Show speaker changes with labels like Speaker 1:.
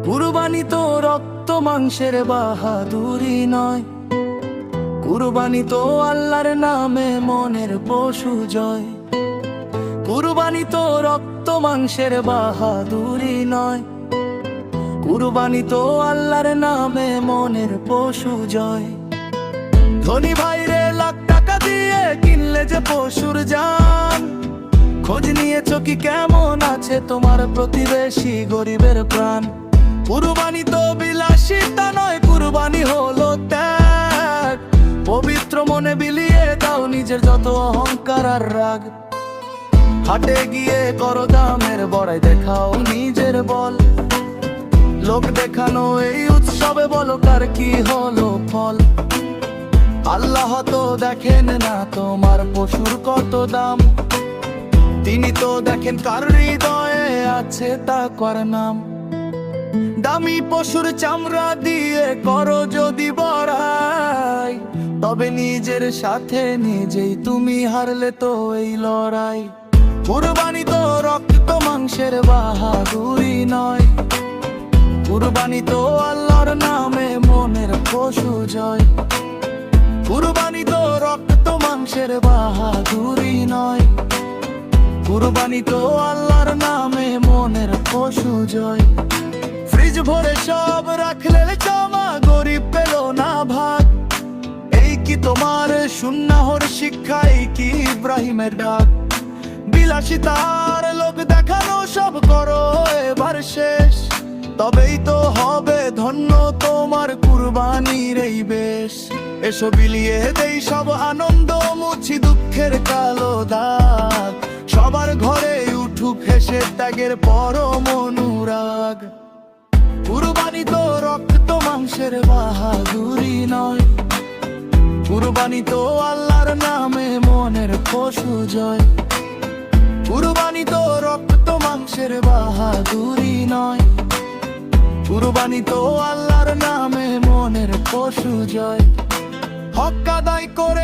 Speaker 1: কুরবানি তো রক্ত মাংসের বাহাদুরি নয়, কুরবানি তো আল্লাহর নামে মনের পশু জয়। কুরবানি তো রক্ত মাংসের বাহাদুরি নয়, কুরবানি তো আল্লাহর নামে মনের পশু জয়। ধনী ভাইরে লাখ টাকা দিয়ে কিনলে যে পশুর জান, খোঁজ নিয়েছো কি কেমন আছে তোমার প্রতিবেশী গরিবের প্রাণ? কুরবানি তো বিলাসিতা নয়, কুরবানি হলো ত্যাগ। পবিত্র মনে বিলিয়ে দাও নিজের যত অহংকার আর রাগ। হাটে গিয়ে করো দামের বড়াই, দেখাও নিজের বল। লোক দেখানো এই উৎসবে বলো কার কি হলো ফল। আল্লাহ তো দেখেন না তোমার পশুর কত দাম, তিনি তো দেখেন কার হৃদয়ে আছে তাকওয়ার নাম। দামি পশুর চামড়া দিয়ে করো যদি বড়াই, তবে নিজের সাথে নিজেই তুমি হারলে তো এই লড়াই। কুরবানি তো রক্ত মাংসের বাহাদুরি নয়, কুরবানি তো আল্লাহর নামে মনের পশু জয়। কুরবানি তো রক্ত মাংসের বাহাদুরি নয়, কুরবানি তো আল্লাহর নামে মনের পশু জয়। ফ্রিজ ভরে সব রাখলে জমা, গরিব পেল না ভাগ। এই কি তোমার সুন্নাহর শিক্ষা, এই কি ইব্রাহিমের ডাক? বিলাসিতার লোক দেখানো সব করো এবার শেষ, তবেই তো হবে ধন্য তোমার কুরবানির এই বেশ। এসো বিলিয়ে দেই সব আনন্দ, মুছি দুঃখের কালো দাগ। সবার ঘরে উঠুক হেসে ত্যাগের পরম অনুরাগ। কুরবানি তো রক্ত মাংসের বাহাদুরি নয়, কুরবানি তো আল্লাহর নামে মনের পশু জয়। কুরবানি তো রক্ত মাংসের বাহাদুরি নয়, কুরবানি তো আল্লাহর নামে মনের পশু জয়। হক আদায় করে